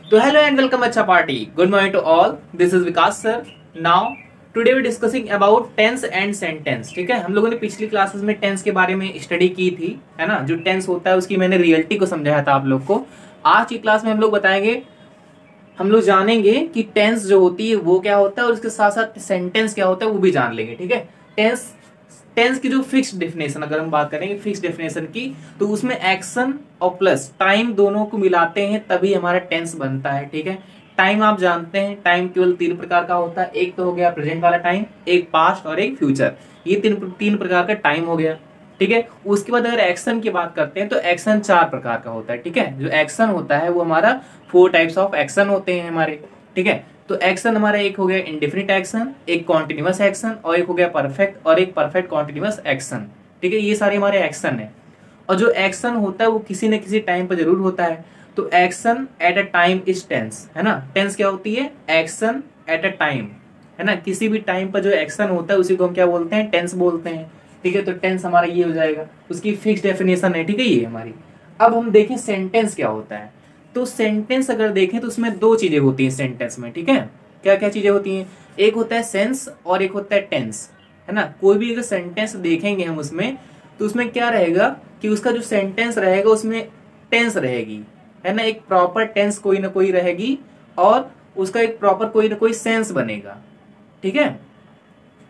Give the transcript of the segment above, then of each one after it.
तो hello and welcome अच्छा party. Good morning to all, this is Vikas sir. Now today we discussing about tense and sentence. ठीक है, हम लोगों ने पिछली क्लासेस में टेंस के बारे में स्टडी की थी, है ना। जो टेंस होता है उसकी मैंने रियलिटी को समझाया था आप लोग को। आज की क्लास में हम लोग बताएंगे, हम लोग जानेंगे कि टेंस जो होती है वो क्या होता है और उसके साथ साथ सेंटेंस क्या होता है वो भी जान लेंगे। ठीक है, टेंस टेंस की जो फिक्स डेफिनेशन अगर हम बात करेंगे फिक्स डेफिनेशन की, तो उसमें एक्शन और प्लस टाइम दोनों को मिलाते हैं तभी हमारा टेंस बनता है। ठीक है, टाइम आप जानते हैं, टाइम केवल तीन प्रकार का होता है। एक तो हो गया प्रेजेंट वाला टाइम, एक पास्ट और एक फ्यूचर। ये तीन प्रकार का टाइम हो गया। ठीक है, उसके बाद अगर एक्शन की बात करते हैं तो एक्शन चार प्रकार का होता है। ठीक है, जो एक्शन होता है वो हमारा 4 टाइप्स ऑफ एक्शन होते हैं हमारे। ठीक है, तो एक्शन हमारा एक हो गया इंडेफिनिट एक्शन, एक कॉन्टिन्यूअस एक्शन और एक हो गया परफेक्ट और एक परफेक्ट कॉन्टिन्यूअस एक्शन। ठीक है, ये सारे हमारे एक्शन है। और जो एक्शन होता है वो किसी न किसी टाइम पर जरूर होता है। तो action at a time is tense, है ना। टेंस क्या होती है? एक्शन एट अ टाइम, है ना। किसी भी टाइम पर जो एक्शन होता है उसी को हम क्या बोलते हैं? टेंस बोलते हैं। ठीक है, तो टेंस हमारा ये हो जाएगा, उसकी फिक्स डेफिनेशन है। ठीक है, ये हमारी। अब हम देखें सेंटेंस क्या होता है। तो सेंटेंस अगर देखें तो उसमें दो चीजें होती हैं सेंटेंस में। ठीक है, क्या क्या चीजें होती हैं? एक होता है सेंस और एक होता है टेंस, है ना। कोई भी अगर सेंटेंस देखेंगे हम उसमें, तो उसमें क्या रहेगा कि उसका जो सेंटेंस रहेगा उसमें टेंस रहेगी, है ना। एक प्रॉपर टेंस कोई ना कोई रहेगी और उसका एक प्रॉपर कोई ना कोई सेंस बनेगा। ठीक है,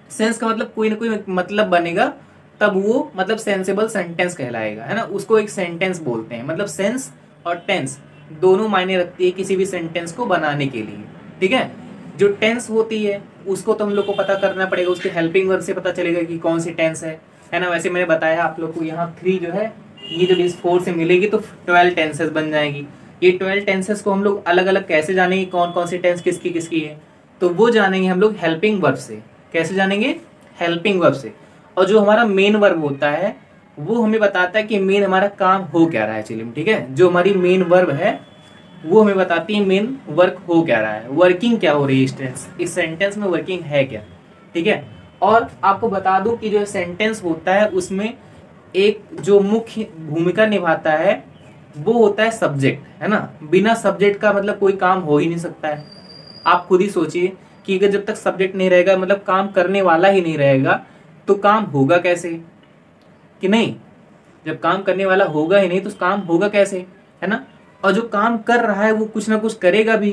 सेंस का मतलब कोई ना कोई मतलब बनेगा, तब वो मतलब सेंसेबल सेंटेंस कहलाएगा, है ना। उसको एक सेंटेंस बोलते हैं। मतलब सेंस और टेंस दोनों मायने रखती है किसी भी सेंटेंस को बनाने के लिए। ठीक है, जो टेंस होती है उसको तो हम लोग को पता करना पड़ेगा, उसके हेल्पिंग वर्ब से पता चलेगा कि कौन सी टेंस है ना। वैसे मैंने बताया आप लोग को, यहाँ 3 जो है ये जो इस 4 से मिलेगी तो 12 टेंसेस बन जाएगी। ये 12 टेंसेस को हम लोग अलग अलग कैसे जानेंगे, कौन कौन सी टेंस किसकी किसकी है, तो वो जानेंगे हम लोग हेल्पिंग वर्ब से। कैसे जानेंगे? हेल्पिंग वर्ब से। और जो हमारा मेन वर्ब होता है वो हमें बताता है कि मेन हमारा काम हो क्या रहा है। चलिए, ठीक है, जो हमारी मेन वर्ब है वो हमें बताती है मेन वर्क हो क्या रहा है, वर्किंग क्या हो रही है इस सेंटेंस में, वर्किंग है क्या। ठीक है, और आपको बता दूं कि जो सेंटेंस होता है उसमें एक जो मुख्य भूमिका निभाता है वो होता है सब्जेक्ट, है ना। बिना सब्जेक्ट का मतलब कोई काम हो ही नहीं सकता है। आप खुद ही सोचिए कि अगर जब तक सब्जेक्ट नहीं रहेगा, मतलब काम करने वाला ही नहीं रहेगा, तो काम होगा कैसे? कि नहीं, जब काम करने वाला होगा ही नहीं तो काम होगा कैसे, है ना। और जो काम कर रहा है वो कुछ ना कुछ करेगा भी,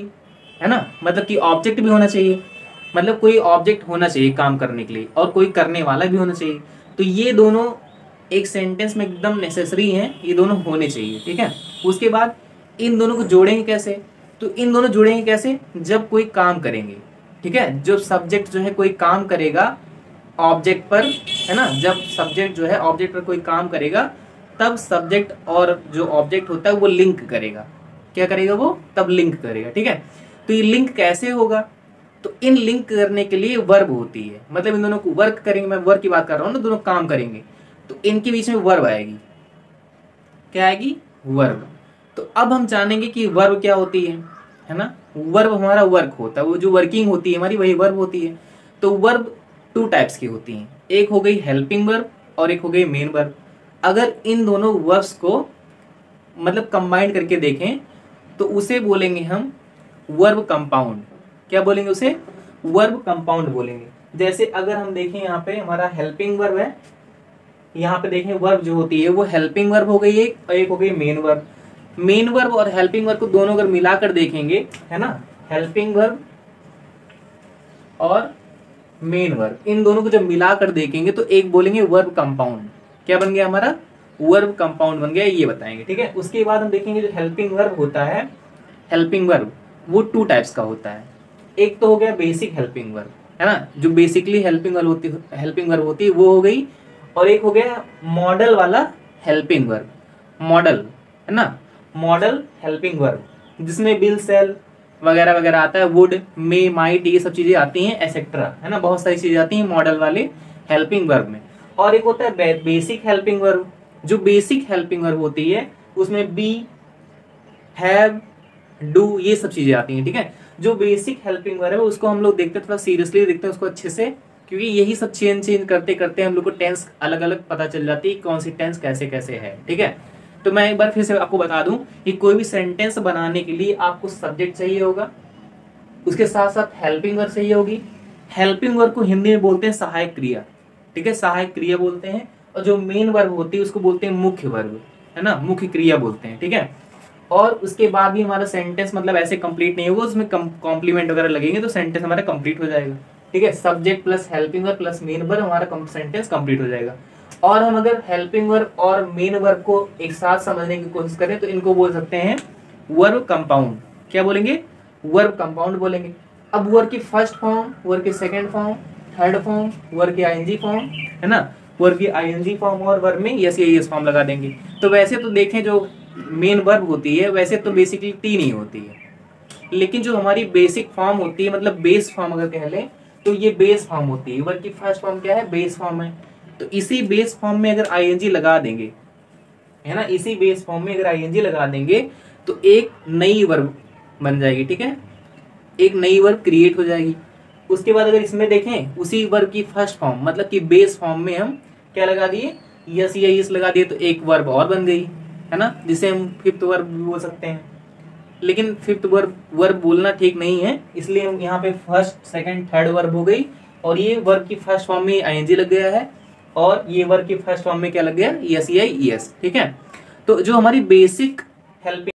है ना। मतलब कि ऑब्जेक्ट भी होना चाहिए, मतलब कोई ऑब्जेक्ट होना चाहिए काम करने के लिए और कोई करने वाला भी होना चाहिए। तो ये दोनों एक सेंटेंस में एकदम नेसेसरी हैं, ये दोनों होने चाहिए। ठीक है, उसके बाद इन दोनों को जोड़ेंगे कैसे? तो इन दोनों जोड़ेंगे कैसे? जब कोई काम करेंगे। ठीक है, जो सब्जेक्ट जो है कोई काम करेगा ऑब्जेक्ट पर, है ना। जब सब्जेक्ट जो है ऑब्जेक्ट पर कोई काम करेगा तब सब्जेक्ट और जो ऑब्जेक्ट होता है वो लिंक करेगा। क्या करेगा वो? तब लिंक करेगा। ठीक है, तो ये लिंक कैसे होगा? तो इन लिंक करने के लिए वर्ब होती है, मतलब इन दोनों को वर्क करेंगे, मैं वर्क की बात कर रहा हूँ ना, दोनों काम करेंगे तो इनके बीच में वर्ब आएगी। क्या आएगी? वर्ब। तो अब हम जानेंगे कि वर्ब क्या होती है ना। वर्ब हमारा वर्क होता है, वो जो वर्किंग होती है हमारी वही वर्ब होती है। तो वर्ब 2 टाइप्स की होती हैं, एक हो गई हेल्पिंग वर्ब और एक हो गई मेन वर्ब। अगर इन दोनों वर्ब्स को मतलब कंबाइन करके देखें तो उसे बोलेंगे हम वर्ब कंपाउंड। क्या बोलेंगे उसे? वर्ब कंपाउंड बोलेंगे। जैसे अगर हम देखें यहाँ पे हमारा हेल्पिंग वर्ब है, यहाँ पे देखें वर्ब जो होती है वो हेल्पिंग वर्ब हो गई एक और एक हो गई मेन वर्ब। मेन वर्ब और हेल्पिंग वर्ब को दोनों अगर मिलाकर देखेंगे, है ना, हेल्पिंग वर्ब और मेन वर्ब, इन दोनों को जब मिलाकर देखेंगे तो एक बोलेंगे वर्ब कंपाउंड। क्या बन गया हमारा? वर्ब कंपाउंड बन गया, ये बताएंगे। ठीक है, उसके बाद हम देखेंगे जो हेल्पिंग वर्ब होता है, हेल्पिंग वर्ब वो 2 टाइप्स का होता है। एक तो हो गया बेसिक हेल्पिंग वर्ब, है ना, जो बेसिकली हेल्पिंग वर्ब होती है वो हो गई। और एक हो गया मॉडल वाला हेल्पिंग वर्ब, मॉडल, है ना, मॉडल हेल्पिंग वर्ब, जिसमें विल, सेल वगैरह वगैरह आता है, वुड, मे, माइट, ये सब चीजें आती हैं एसेट्रा, है ना। बहुत सारी चीजें आती हैं मॉडल वाले हेल्पिंग वर्ब में। और एक होता है बेसिक हेल्पिंग वर्ब। जो बेसिक हेल्पिंग वर्ब होती है उसमें बी, हैव, डू, ये सब चीजें आती हैं। ठीक है, जो बेसिक हेल्पिंग वर्ब है उसको हम लोग देखते हैं, थोड़ा सीरियसली देखते हैं उसको अच्छे से, क्योंकि यही सब चेंज करते करते हम लोग को टेंस अलग अलग पता चल जाती है कौन सी टेंस कैसे कैसे है। ठीक है, तो मैं एक बार फिर से आपको बता दूं कि कोई भी सेंटेंस बनाने के लिए आपको सब्जेक्ट चाहिए होगा, उसके साथ साथ हेल्पिंग वर्ब चाहिए होगी। हेल्पिंग वर्ब को हिंदी में बोलते हैं सहायक क्रिया, ठीक है, सहायक क्रिया बोलते हैं। और जो मेन वर्ब होती है उसको बोलते हैं मुख्य वर्ब, है ना, मुख्य क्रिया बोलते हैं, ठीक है। और उसके बाद भी हमारा सेंटेंस मतलब ऐसे कंप्लीट नहीं होगा, उसमें कॉम्प्लीमेंट वगैरह लगेंगे तो सेंटेंस हमारा कंप्लीट हो जाएगा, ठीक है। Subject plus helping verb plus main verb हमारा सेंटेंस कंप्लीट हो जाएगा। और हम अगर हेल्पिंग वर्ब और मेन वर्ब को एक साथ समझने की कोशिश करें तो इनको बोल सकते हैं वर्ब कंपाउंड। क्या बोलेंगे? वर्ब कंपाउंड बोलेंगे। अब वर्ब की फर्स्ट फॉर्म, वर्ब की second form, third form, verb की आईएनजी फॉर्म, है ना, वर्ब की आईएनजी फॉर्म और वर्ब में यस या यस फॉर्म लगा देंगे। तो वैसे तो देखें जो मेन वर्ब होती है वैसे तो बेसिकली 3 ही होती है, लेकिन जो हमारी बेसिक फॉर्म होती है मतलब बेस फॉर्म अगर कह लें तो ये बेस फॉर्म होती है। वर्ब की फर्स्ट फॉर्म क्या है? बेस फॉर्म है। तो इसी बेस फॉर्म में अगर आईएनजी लगा देंगे, है ना, इसी बेस फॉर्म में अगर आईएनजी लगा देंगे तो एक नई वर्ब बन जाएगी, ठीक है, एक नई वर्ब क्रिएट हो जाएगी। उसके बाद अगर इसमें देखें उसी वर्ब की फर्स्ट फॉर्म मतलब कि बेस फॉर्म में हम क्या लगा दिए? यस या यस लगा दिए तो एक वर्ब और बन गई, है ना, जिसे हम फिफ्थ वर्ब भी बोल सकते हैं। लेकिन फिफ्थ वर्ब बोलना ठीक नहीं है, इसलिए हम यहाँ पे फर्स्ट सेकंड थर्ड वर्ब हो गई और ये वर्ब की फर्स्ट फॉर्म में आईएनजी लग गया है और ये वर्ब की फर्स्ट फॉर्म में क्या लग गया? यस या यस, ठीक है। तो जो हमारी बेसिक हेल्पिंग